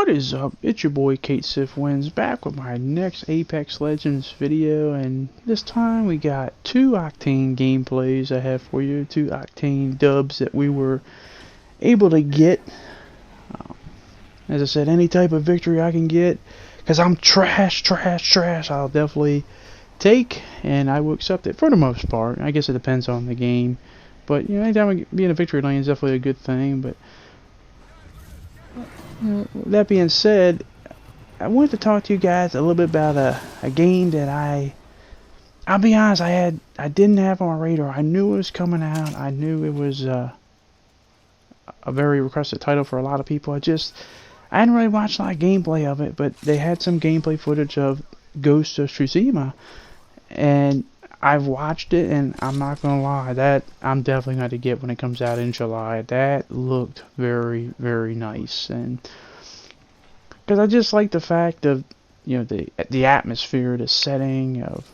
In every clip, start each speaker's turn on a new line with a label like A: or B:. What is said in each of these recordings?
A: What is up? It's your boy Kate Sif Wins back with my next Apex Legends video, and this time we got two Octane gameplays I have for you, two Octane dubs that we were able to get. As I said, any type of victory I can get, because I'm trash, I'll definitely take, and I will accept it for the most part. I guess it depends on the game, but you know, anytime we be in a victory lane is definitely a good thing. But that being said, I wanted to talk to you guys a little bit about a game that I'll be honest, I didn't have on my radar. I knew it was coming out. I knew it was a very requested title for a lot of people. I hadn't really watched a lot of gameplay of it, but they had some gameplay footage of Ghost of Tsushima, and I've watched it, and I'm not gonna lie, that I'm definitely going to get when it comes out in July. That looked very, very nice, and because I just like the fact of, you know, the atmosphere, the setting of,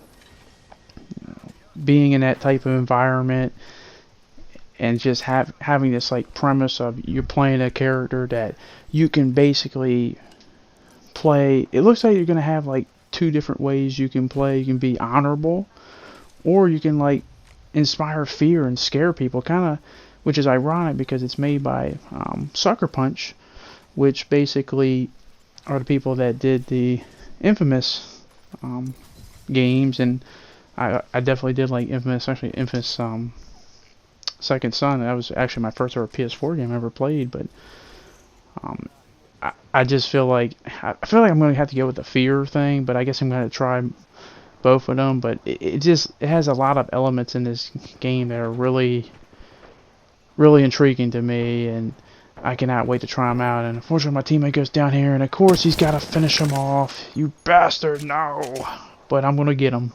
A: you know, being in that type of environment, and just having this like premise of you're playing a character that you can basically play. It looks like you're gonna have like two different ways you can play. You can be honorable, or you can like inspire fear and scare people, which is ironic because it's made by Sucker Punch, which basically are the people that did the Infamous games, and I definitely did like Infamous, actually Infamous Second Son. That was actually my first ever PS4 game I ever played, but I just feel like I'm going to have to go with the fear thing, but I guess I'm going to try both of them. But it has a lot of elements in this game that are really, really intriguing to me, and I cannot wait to try them out. And unfortunately, my teammate goes down here, and of course he's got to finish him off. You bastard, no! But I'm going to get him.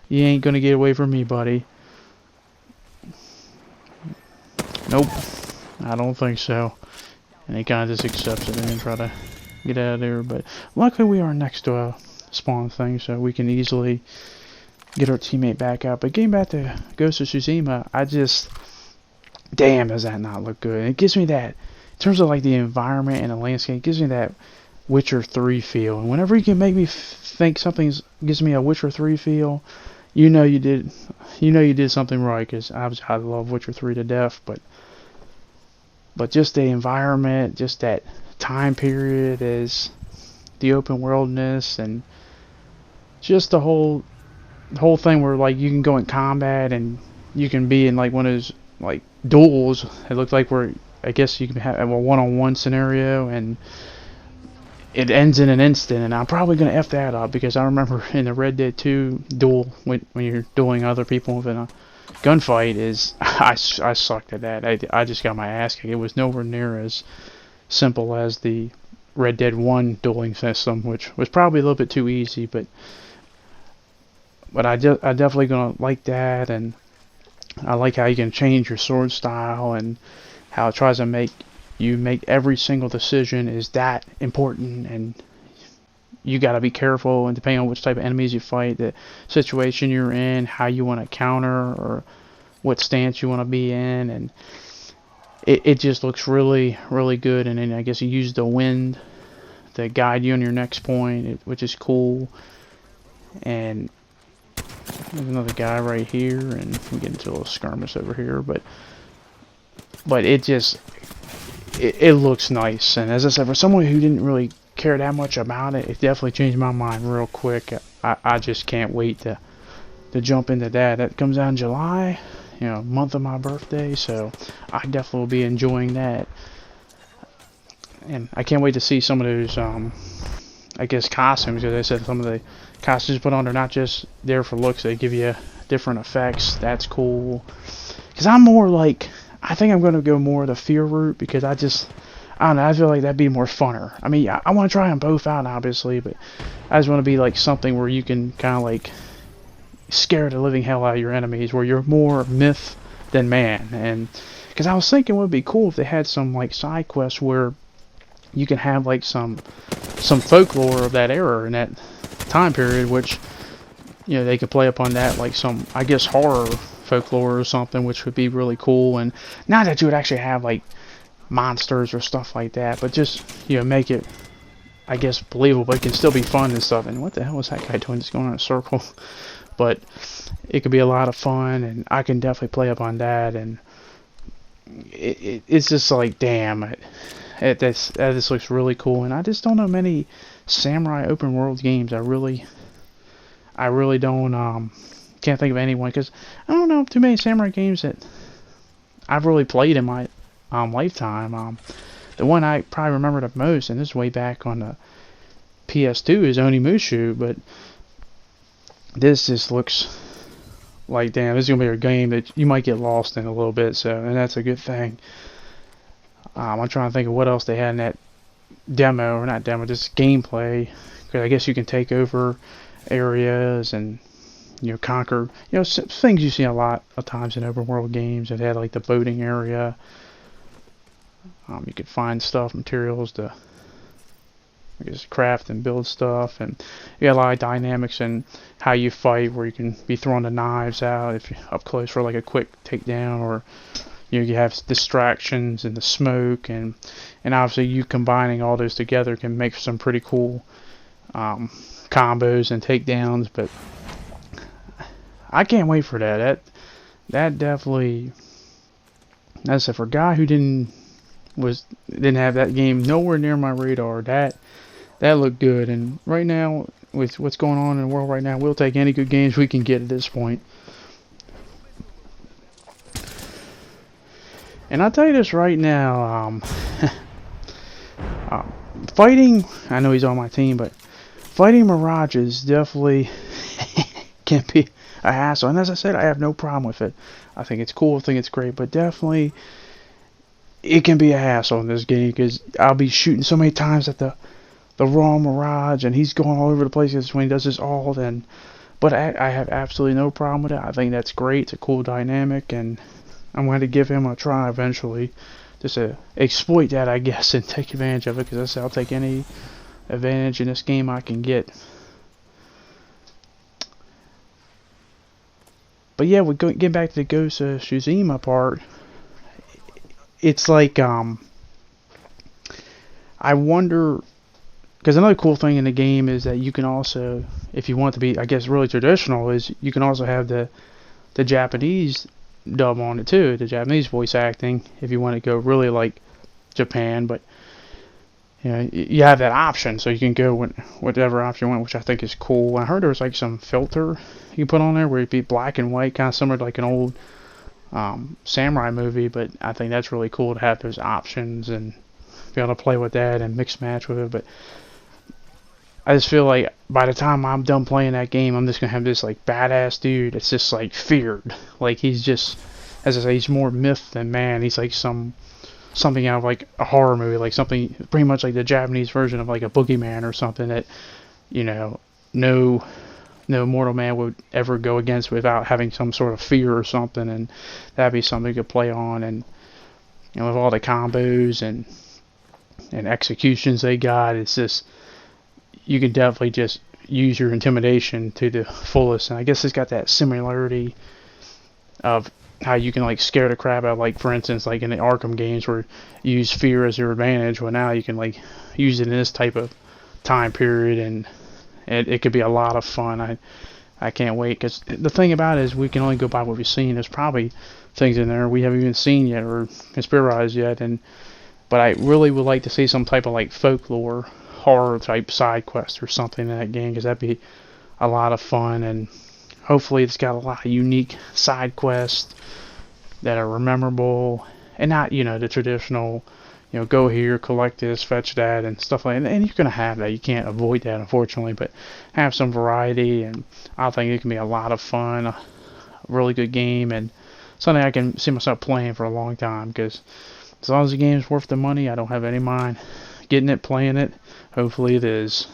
A: You ain't going to get away from me, buddy. Nope, I don't think so. And he kind of just accepts it and try to get out of there. But luckily we are next to a spawn thing, so we can easily get our teammate back out. But getting back to Ghost of Tsushima, damn, does that not look good. And it gives me that, in terms of like the environment and the landscape, it gives me that Witcher 3 feel. And whenever you can make me think something gives me a Witcher 3 feel, you know you did something right, because obviously I love Witcher 3 to death, but just the environment, just that time period, is the open worldness, and just the whole thing where like you can go in combat and you can be in like one of those like duels. It looks like where I guess you can have a one-on-one scenario, and it ends in an instant, and I'm probably going to F that up, because I remember in the Red Dead 2 duel, when you're dueling other people in a gunfight, I sucked at that. I just got my ass kicked. It was nowhere near as simple as the Red Dead 1 dueling system, which was probably a little bit too easy, but I definitely going to like that. And I like how you can change your sword style, and how it tries to make every single decision is that important, and you got to be careful, and depending on which type of enemies you fight, the situation you're in, how you want to counter, or what stance you want to be in, and it just looks really, really good. And then I guess you use the wind to guide you on your next point, which is cool. And there's another guy right here, and we get into a little skirmish over here, but it looks nice. And as I said, for someone who didn't really care that much about it, it definitely changed my mind real quick. I just can't wait to jump into that. That comes out in July, you know, month of my birthday, so I definitely will be enjoying that. And I can't wait to see some of those I guess costumes, because I said some of the costumes put on are not just there for looks, they give you different effects. That's cool, because I'm more like, I think I'm going to go more the fear route, because I don't know, I feel like that'd be more funner. I mean, I want to try them both out, obviously, but I just want to be like something where you can kind of like scare the living hell out of your enemies, where you're more myth than man. And because I was thinking it would be cool if they had some like side quests where you can have like some folklore of that era and that time period, which, you know, they could play upon that, like some, I guess, horror folklore or something, which would be really cool. And not that you would actually have like monsters or stuff like that, but just, you know, make it I guess, believable, but it can still be fun and stuff. And what the hell is that guy doing? Just going in a circle. But it could be a lot of fun, and I can definitely play up on that. And it's just like, damn, this looks really cool. And I just don't know many samurai open world games. I really don't. Can't think of anyone, because I don't know too many samurai games that I've really played in my lifetime. The one I probably remember the most, and this is way back on the PS2, is Onimusha, but this just looks like, damn, this is gonna be a game that you might get lost in a little bit. So, and that's a good thing. I'm trying to think of what else they had in that demo, or not demo, just gameplay. Because I guess you can take over areas and, you know, conquer, you know, things you see a lot of times in open world games. It had like the boating area. You could find stuff, materials to, I guess, craft and build stuff, and you got a lot of dynamics in how you fight, where you can be throwing the knives out if you're up close for like a quick takedown, or you have distractions and the smoke, and obviously you combining all those together can make some pretty cool combos and takedowns. But I can't wait for that. That definitely, that's for a guy who didn't have that game nowhere near my radar. That looked good, and right now with what's going on in the world right now, we'll take any good games we can get at this point. And I'll tell you this right now, fighting, I know he's on my team, but fighting Mirages definitely can be a hassle. And as I said, I have no problem with it. I think it's cool, I think it's great, but definitely it can be a hassle in this game, because I'll be shooting so many times at the wrong Mirage, and he's going all over the place when he does his ult. But I have absolutely no problem with it. I think that's great. It's a cool dynamic, and I'm going to give him a try eventually, just to exploit that, I guess, and take advantage of it, because I said I'll take any advantage in this game I can get. But yeah, we get back to the Ghost of Tsushima part. It's like, I wonder, because another cool thing in the game is that you can also, if you want to be, I guess, really traditional, is you can also have the Japanese dub on it too, the Japanese voice acting, if you want to go really like Japan. But you know, you have that option, so you can go with whatever option you want, which I think is cool. I heard there was like some filter you can put on there where it'd be black and white, kind of similar to like an old samurai movie. But I think that's really cool to have those options and be able to play with that and mix match with it. But I just feel like by the time I'm done playing that game, I'm just gonna have this like badass dude that's just like feared. Like he's just, as I say, he's more myth than man. He's like something out of like a horror movie, like something pretty much like the Japanese version of like a boogeyman or something that, you know, no mortal man would ever go against without having some sort of fear or something. And that'd be something you could play on. And you know, with all the combos and executions they got, it's just, you can definitely just use your intimidation to the fullest. And I guess it's got that similarity of how you can like scare the crap out, like for instance, like in the Arkham games where you use fear as your advantage. Well, now you can like use it in this type of time period, and it could be a lot of fun. I can't wait, because the thing about it is we can only go by what we've seen. There's probably things in there we haven't even seen yet or conspirized yet, but I really would like to see some type of like folklore horror type side quest or something in that game, because that'd be a lot of fun. And hopefully it's got a lot of unique side quests that are memorable, and not, you know, the traditional, you know, go here, collect this, fetch that, and stuff like that. And you're gonna have that. You can't avoid that, unfortunately, but have some variety. And I think it can be a lot of fun, a really good game, and something I can see myself playing for a long time, because as long as the game's worth the money, I don't have any mind getting it, playing it. Hopefully it is.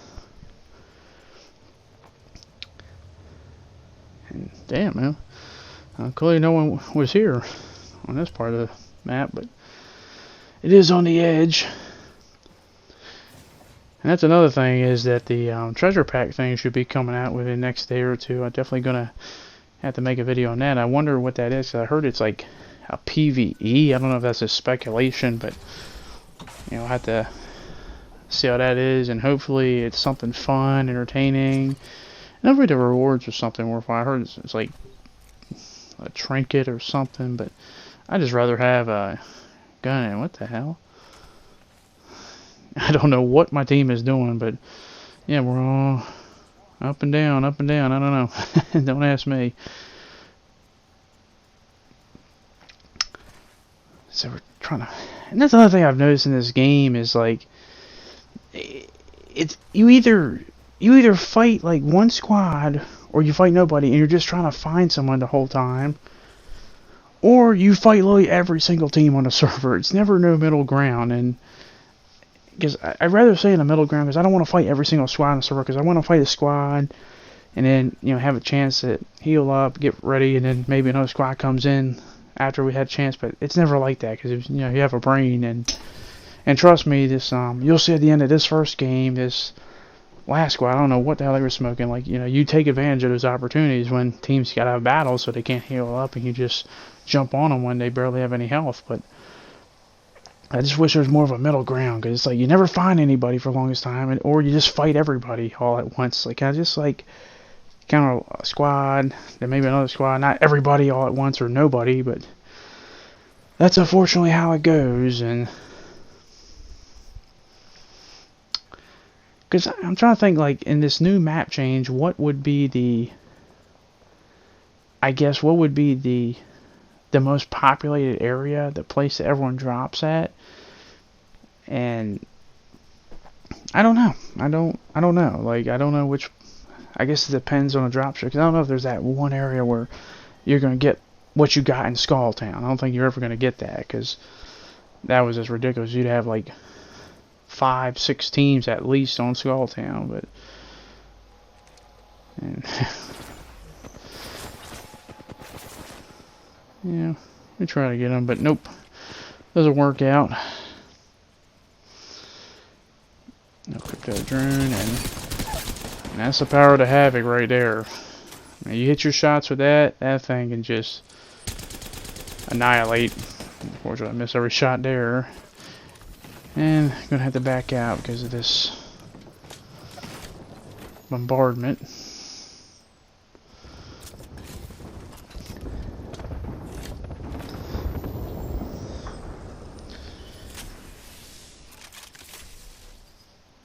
A: And damn, man, clearly no one was here on this part of the map, but it is on the edge. And that's another thing, is that the treasure pack thing should be coming out within the next day or two. I'm definitely gonna have to make a video on that. I wonder what that is. I heard it's like a PvE. I don't know if that's a speculation, but you know, I have to see how that is, and hopefully it's something fun, entertaining. And hopefully the rewards or something worthwhile. I heard it's like a trinket or something, but I'd just rather have a gun. And what the hell? I don't know what my team is doing, but yeah, we're all up and down, up and down. I don't know. Don't ask me. So we're trying to, and that's another thing I've noticed in this game is like, it's you either fight like one squad or you fight nobody, and you're just trying to find someone the whole time, or you fight literally every single team on the server. It's never no middle ground, and because I'd rather stay in the middle ground because I don't want to fight every single squad on the server, because I want to fight a squad and then have a chance to heal up, get ready, and then maybe another squad comes in after we had a chance. But it's never like that, because you have a brain, and trust me, this you'll see at the end of this first game, this last squad, I don't know what the hell they were smoking. Like, you take advantage of those opportunities when teams got out of battle so they can't heal up, and you just jump on them when they barely have any health. But I just wish there was more of a middle ground, because it's like you never find anybody for the longest time, or you just fight everybody all at once. Like, I just like kind of a squad, then maybe another squad, not everybody all at once or nobody, but that's unfortunately how it goes. And because I'm trying to think, like, in this new map change, what would be the most populated area, the place that everyone drops at? And I don't know. I don't know. Like, I don't know which. I guess it depends on the drop ship, because I don't know if there's that one area where you're going to get what you got in Skull Town. I don't think you're ever going to get that, because that was just ridiculous. You'd have like 5-6 teams at least on Skull Town, but and yeah, we try to get them, but nope, doesn't work out. Equip that drone, and that's the power of the Havoc right there. Now, you hit your shots with that thing can just annihilate. Unfortunately, I miss every shot there. And I'm gonna have to back out because of this bombardment.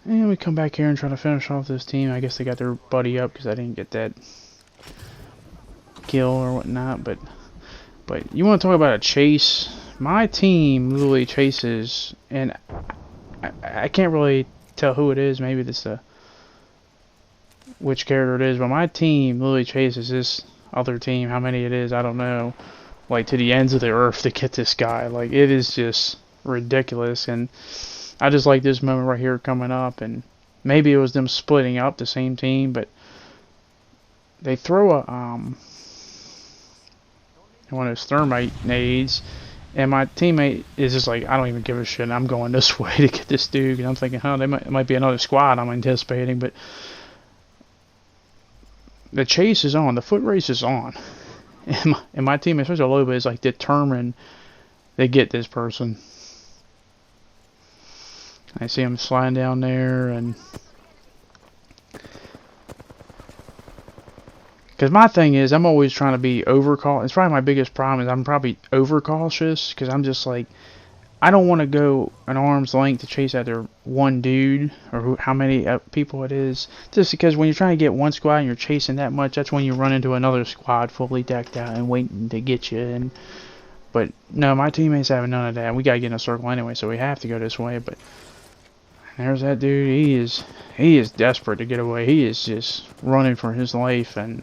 A: And we come back here and try to finish off this team. I guess they got their buddy up because I didn't get that kill or whatnot. But you want to talk about a chase? My team literally chases, and I can't really tell who it is. Maybe it's which character it is, but my team literally chases this other team. How many it is, I don't know. Like, to the ends of the earth to get this guy. Like, it is just ridiculous. And I just like this moment right here coming up, and maybe it was them splitting up the same team, but they throw a one of those thermite nades, and my teammate is just like, I don't even give a shit, I'm going this way to get this dude. And I'm thinking, it might be another squad I'm anticipating, but the chase is on, the foot race is on, and my teammate, especially Loba, is like determined to get this person. I see him sliding down there, and because my thing is, I'm always trying to be overcautious. It's probably my biggest problem, is I'm probably overcautious, because I'm just like, I don't want to go an arm's length to chase after one dude, or how many people it is, just because when you're trying to get one squad and you're chasing that much, that's when you run into another squad fully decked out and waiting to get you. But no, my teammates having none of that. We gotta get in a circle anyway, so we have to go this way. But there's that dude. He is desperate to get away. He is just running for his life. And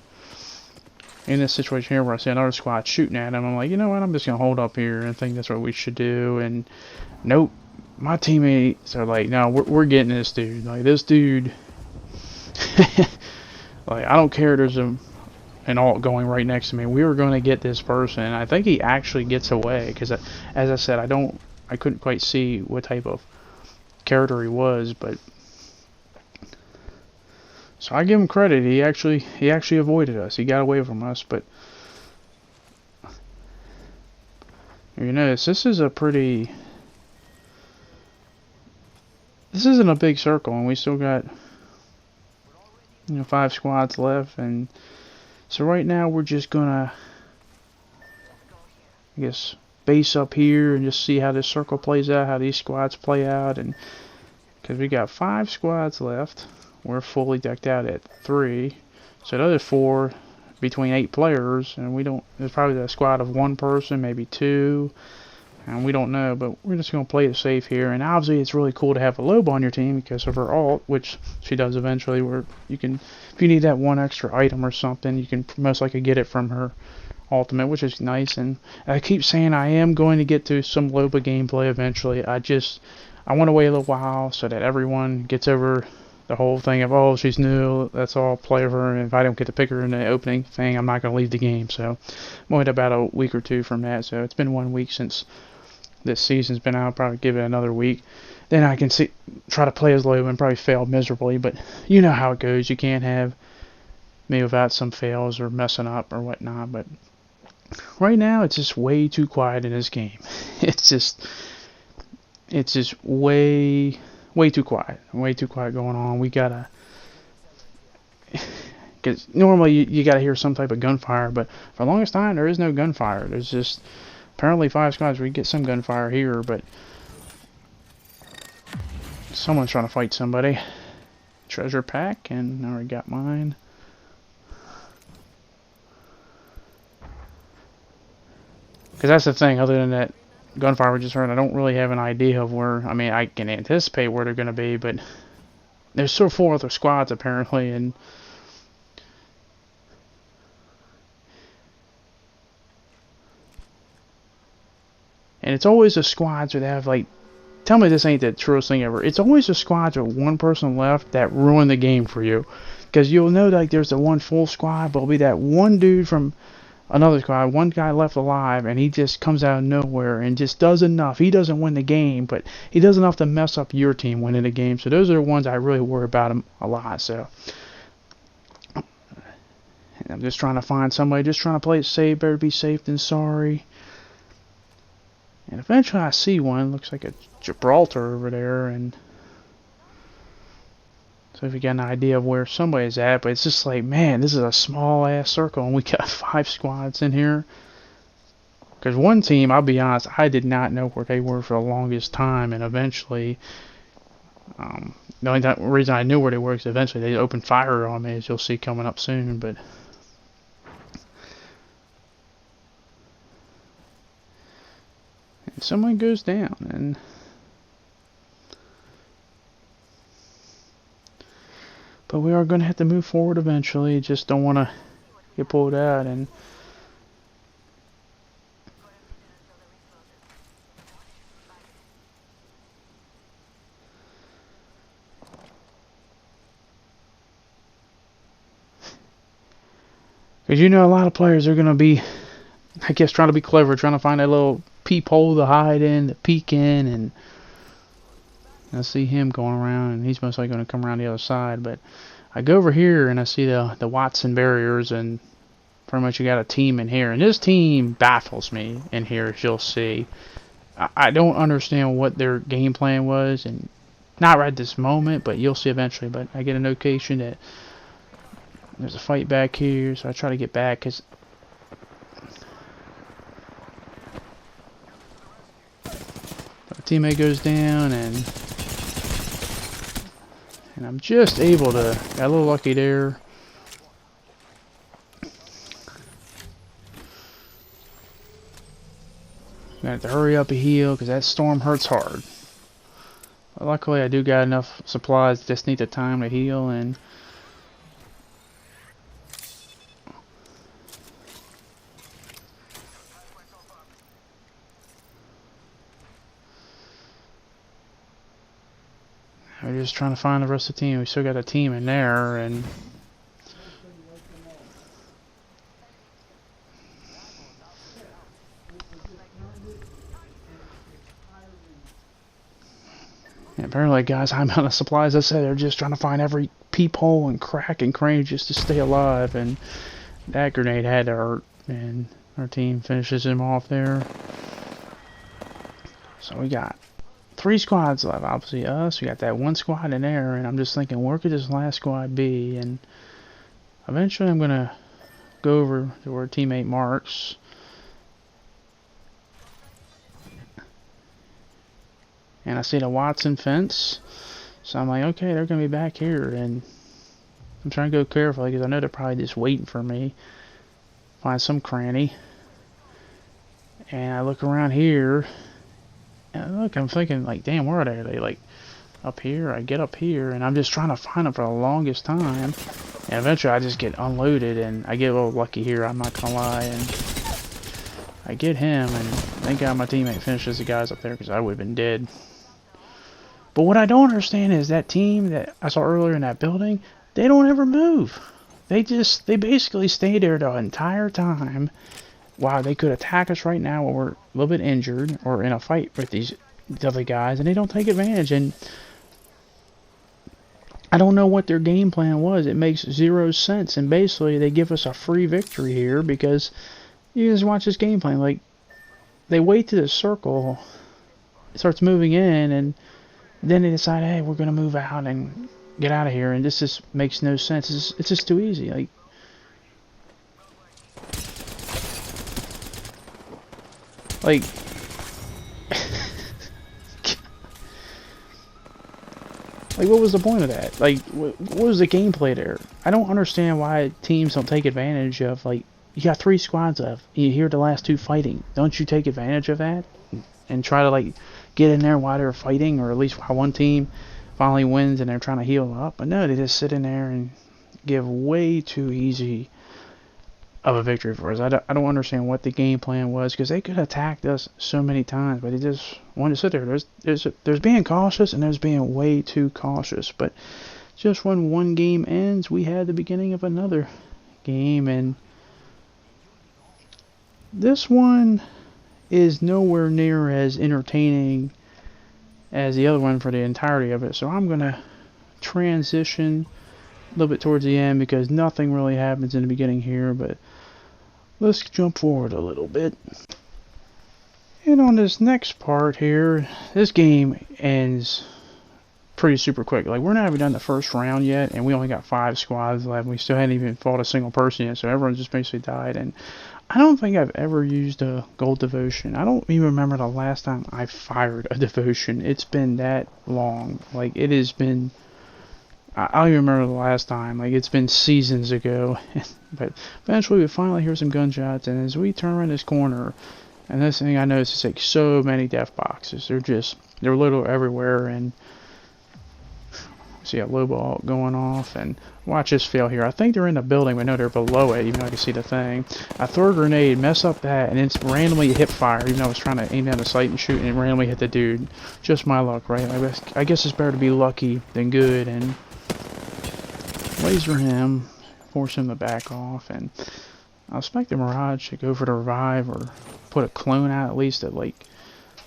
A: in this situation here where I see another squad shooting at him, I'm like, you know what, I'm just gonna hold up here and think that's what we should do. And nope, my teammates are like, no, we're getting this dude. Like, this dude, like, I don't care, there's an alt going right next to me, we were gonna get this person. And I think he actually gets away, because as I said, I couldn't quite see what type of character he was, but so I give him credit. He actually avoided us. He got away from us. But you notice this is a pretty this isn't a big circle, and we still got, you know, 5 squads left, and so right now we're just gonna, I guess, base up here and just see how this circle plays out, how these squads play out, and because we got 5 squads left, we're fully decked out at 3, so the other 4 between 8 players, and we don't, there's probably a squad of 1 person, maybe 2, and we don't know, but we're just going to play it safe here. And obviously it's really cool to have a Loba on your team because of her ult, which she does eventually, where you can, if you need that 1 extra item or something, you can most likely get it from her ultimate, which is nice. And I keep saying I am going to get to some Loba gameplay eventually. I want to wait a little while so that everyone gets over the whole thing of, oh, she's new, let's all play her, and if I don't get to pick her in the opening thing, I'm not going to leave the game. So I'm only about a week or 2 from that, so it's been 1 week since this season's been out. I'll probably give it another week. Then I can try to play as Loba and probably fail miserably, but you know how it goes. You can't have me without some fails or messing up or whatnot, but right now it's just way too quiet in this game. It's just way too quiet. Way too quiet going on. We gotta, because normally you gotta hear some type of gunfire, but for the longest time there is no gunfire. There's just apparently 5 squads where you get some gunfire here, but someone's trying to fight somebody. Treasure pack, and I already got mine. Because that's the thing, other than that gunfire we just heard, I don't really have an idea of where, I mean, I can anticipate where they're going to be, but there's still 4 other squads apparently, and it's always the squads that have, like, tell me this ain't the truest thing ever, it's always the squads with 1 person left that ruin the game for you. Because you'll know, like, there's the 1 full squad, but it'll be that 1 dude from another squad, 1 guy left alive, and he just comes out of nowhere and just does enough. He doesn't win the game, but he does enough to mess up your team winning the game. So those are the ones I really worry about him a lot. So I'm just trying to find somebody, just trying to play it safe. Better be safe than sorry. And eventually I see one. Looks like a Gibraltar over there, and so if you got an idea of where somebody's at, but it's just like, man, this is a small ass circle, and we got 5 squads in here. Because 1 team, I'll be honest, I did not know where they were for the longest time, and eventually, the only reason I knew where they were is eventually they opened fire on me, as you'll see coming up soon. But someone goes down, and but we are going to have to move forward eventually. Just don't want to get pulled out. And because you know a lot of players are going to be, I guess, trying to be clever, trying to find that little peephole to hide in, to peek in, and I see him going around, and he's most likely going to come around the other side. But I go over here, and I see the Watson barriers, and pretty much you got a team in here. And this team baffles me in here, as you'll see. I don't understand what their game plan was, and not right this moment, but you'll see eventually. But I get a notification that there's a fight back here, so I try to get back, because my teammate goes down, and I'm just able to, got a little lucky there. I'm gonna have to hurry up a heal because that storm hurts hard. But luckily I do got enough supplies, just need the time to heal. And we're just trying to find the rest of the team. We still got a team in there, and apparently, guys, I'm out of supplies. I said they're just trying to find every peephole and crack and cranny just to stay alive, and that grenade had to hurt, and our team finishes him off there. So we got 3 squads left. Obviously us, we got that 1 squad in there, and I'm just thinking, where could this last squad be? And eventually I'm gonna go over to where teammate marks. And I see the Watson fence. So I'm like, okay, they're gonna be back here, and I'm trying to go carefully because I know they're probably just waiting for me. Find some cranny. And I look around here, and look, I'm thinking, like, damn, where are they? Are they, like, up here? I get up here, and I'm just trying to find them for the longest time. And eventually I just get unloaded, and I get a little lucky here, I'm not gonna lie. And I get him, and thank God my teammate finishes the guys up there because I would have been dead. But what I don't understand is that team that I saw earlier in that building, they don't ever move. They basically stay there the entire time. Wow, they could attack us right now when we're a little bit injured or in a fight with these other guys, and they don't take advantage. And I don't know what their game plan was. It makes zero sense. And basically, they give us a free victory here because you just watch this game plan. Like, they wait till the circle starts moving in, and then they decide, hey, we're going to move out and get out of here. And this just makes no sense. It's just too easy. Like, what was the point of that? Like, what was the gameplay there? I don't understand why teams don't take advantage of, like, you got 3 squads left. You hear the last 2 fighting. Don't you take advantage of that? And try to, like, get in there while they're fighting, or at least while one team finally wins and they're trying to heal up. But no, they just sit in there and give way too easy of a victory for us. I don't understand what the game plan was, because they could have attacked us so many times, but they just wanted to sit there. There's being cautious, and there's being way too cautious. But just when one game ends, we had the beginning of another game, and this one is nowhere near as entertaining as the other one for the entirety of it. So I'm gonna transition a little bit towards the end because nothing really happens in the beginning here, but let's jump forward a little bit. And on this next part here, this game ends pretty super quick. Like, we're not even done the first round yet, and we only got 5 squads left. We still hadn't even fought a single person yet, so everyone just basically died. And I don't think I've ever used a gold devotion. I don't even remember the last time I fired a devotion. It's been that long. Like, it has been, I don't even remember the last time. Like, it's been seasons ago. But eventually we finally hear some gunshots, and as we turn around this corner, and this thing I noticed is like so many death boxes. They're literally everywhere, and see a low ball going off, and watch this fail here. I think they're in the building, but no, they're below it, even though I can see the thing. I throw a grenade, mess up that, and it's randomly hip fire, even though I was trying to aim down the sight and shoot, and it randomly hit the dude. Just my luck, right? I guess it's better to be lucky than good, and laser him, force him to back off, and I expect the Mirage to go for the revive, or put a clone out at least to, like,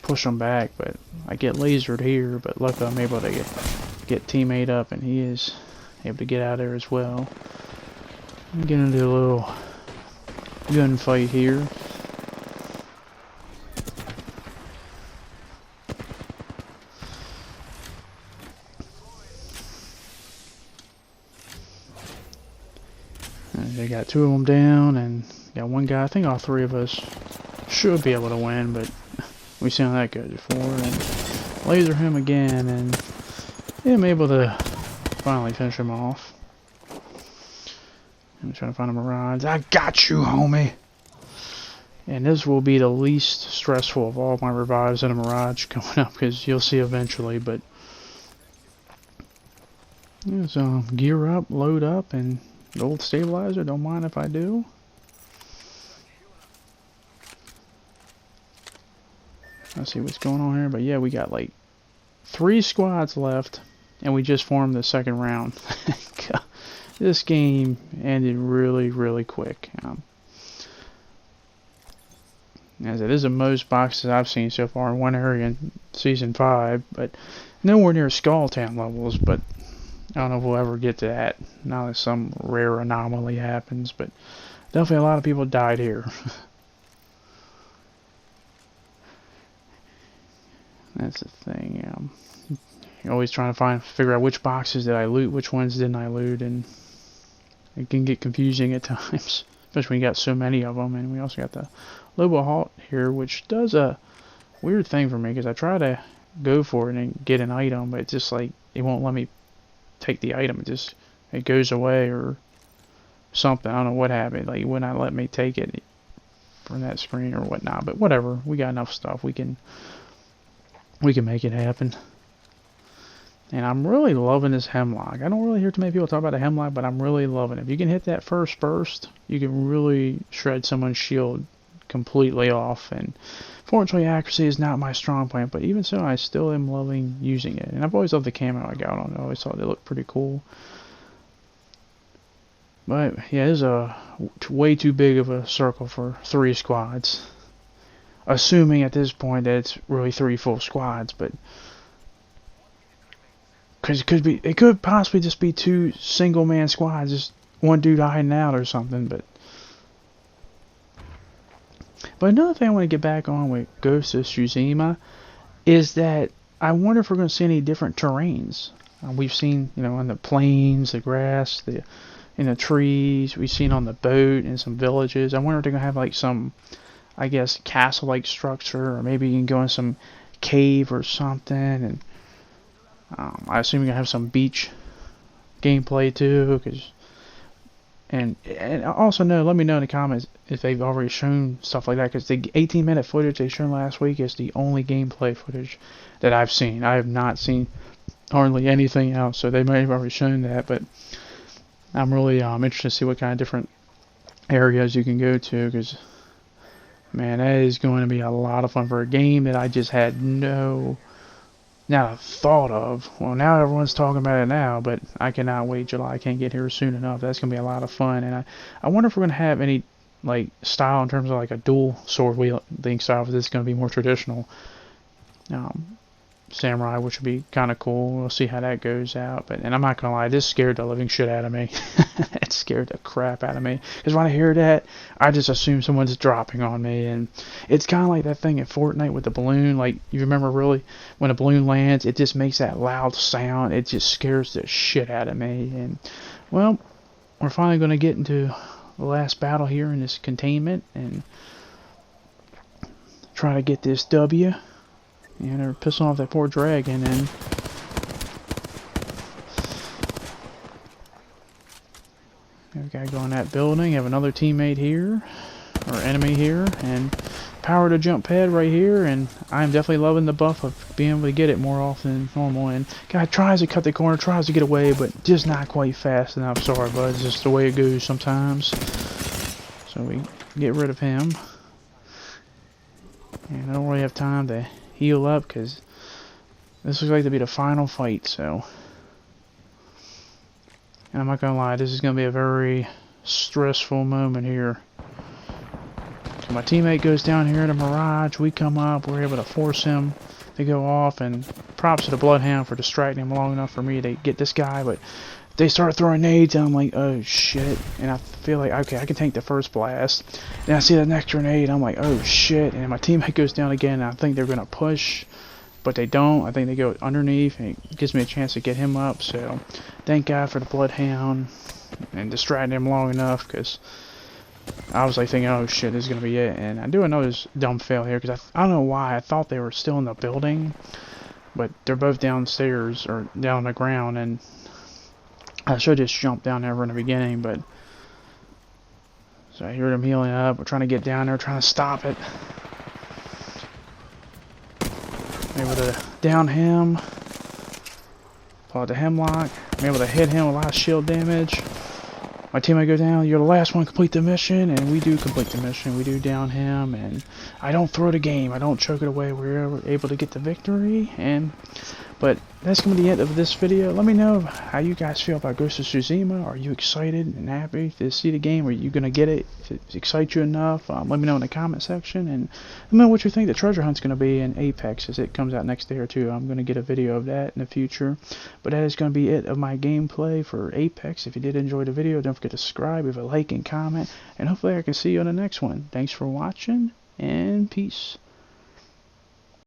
A: push him back, but I get lasered here, but luckily I'm able to get teammate up, and he is able to get out of there as well. I'm getting into a little gunfight here. And they got 2 of them down, and got 1 guy. I think all 3 of us should be able to win, but we've seen how that goes before. And laser him again, and I'm able to finally finish him off. I'm trying to find a Mirage. I got you, homie! And this will be the least stressful of all my revives in a Mirage coming up, because you'll see eventually. But yeah, so gear up, load up, and gold stabilizer. Don't mind if I do. Let's see what's going on here. But yeah, we got like 3 squads left, and we just formed the second round. This game ended really, really quick. As it is the most boxes I've seen so far in one area in Season 5, but nowhere near Skull Town levels, but I don't know if we'll ever get to that. Not unless some rare anomaly happens, but definitely a lot of people died here. That's the thing. You're always trying to figure out which boxes did I loot, which ones didn't I loot, and it can get confusing at times, especially when you got so many of them. And we also got the Lobo Halt here, which does a weird thing for me because I try to go for it and get an item, but it's just like it won't let me take the item. It goes away or something. I don't know what happened. Like it would not let me take it from that screen or whatnot. But whatever, we got enough stuff. We can make it happen. And I'm really loving this hemlock. I don't really hear too many people talk about the hemlock, but I'm really loving it. If you can hit that first burst, you can really shred someone's shield completely off. And fortunately, accuracy is not my strong point, but even so, I still am loving using it. And I've always loved the camo I got on it. I always thought they looked pretty cool. But yeah, this is a way too big of a circle for 3 squads. Assuming at this point that it's really 3 full squads, but because it could possibly just be 2 single-man squads, just one dude hiding out or something. But another thing I want to get back on with Ghost of Tsushima is that I wonder if we're going to see any different terrains. We've seen, on the plains, the grass, in the trees. We've seen on the boat in some villages. I wonder if they're going to have like some, I guess, castle-like structure, or maybe you can go in some cave or something. And I assume you're going to have some beach gameplay too, and also let me know in the comments if they've already shown stuff like that, because the 18-minute footage they shown last week is the only gameplay footage that I've seen. I have not seen hardly anything else, so they may have already shown that, but I'm really interested to see what kind of different areas you can go to, because man, that is going to be a lot of fun for a game that I just had not a thought of. Well, now everyone's talking about it now, but I cannot wait. July can't get here soon enough. That's going to be a lot of fun. And I wonder if we're going to have any like style in terms of like a dual sword wielding style. If this is going to be more traditional samurai, which would be kind of cool. We'll see how that goes out. And I'm not going to lie, this scared the living shit out of me. It scared the crap out of me. Because when I hear that, I just assume someone's dropping on me. And it's kind of like that thing in Fortnite with the balloon. Like, you remember really when a balloon lands, it just makes that loud sound. It just scares the shit out of me. And, well, we're finally going to get into the last battle here in this containment. And try to get this W. Yeah, they're pissing off that poor dragon, and we gotta go in that building. Have another teammate here, or enemy here, and power to jump pad right here. And I'm definitely loving the buff of being able to get it more often than normal. And guy tries to cut the corner, tries to get away, but just not quite fast enough. Sorry, bud. It's just the way it goes sometimes. So we get rid of him, and I don't really have time to heal up because this looks like to be the final fight. So, and I'm not gonna lie, this is gonna be a very stressful moment here. So my teammate goes down here to Mirage, we come up, we're able to force him to go off, and props to the Bloodhound for distracting him long enough for me to get this guy. But they start throwing nades, and I'm like, oh shit. And I feel like, okay, I can tank the first blast. Then I see the next grenade, I'm like, oh shit. And my teammate goes down again, and I think they're gonna push, but they don't. I think they go underneath, and it gives me a chance to get him up. So thank God for the Bloodhound and distracting him long enough, because I was like thinking, oh shit, this is gonna be it. And I do another dumb fail here, because I don't know why I thought they were still in the building, but they're both downstairs or down on the ground, and I should just jump down there in the beginning. But so I hear them healing up. We're trying to get down there, trying to stop it. Able to down him. Pull out the hemlock. I'm able to hit him with a lot of shield damage. My teammate goes down. You're the last one to complete the mission, and we do complete the mission. We do down him, and I don't throw the game. I don't choke it away. We're able to get the victory. But that's going to be the end of this video. Let me know how you guys feel about Ghost of Tsushima. Are you excited and happy to see the game? Are you going to get it if it excites you enough? Let me know in the comment section. And let me know what you think the treasure hunt's going to be in Apex as it comes out next day or two. I'm going to get a video of that in the future. But that is going to be it of my gameplay for Apex. If you did enjoy the video, don't forget to subscribe, leave a like and comment. And hopefully I can see you on the next one. Thanks for watching, and peace.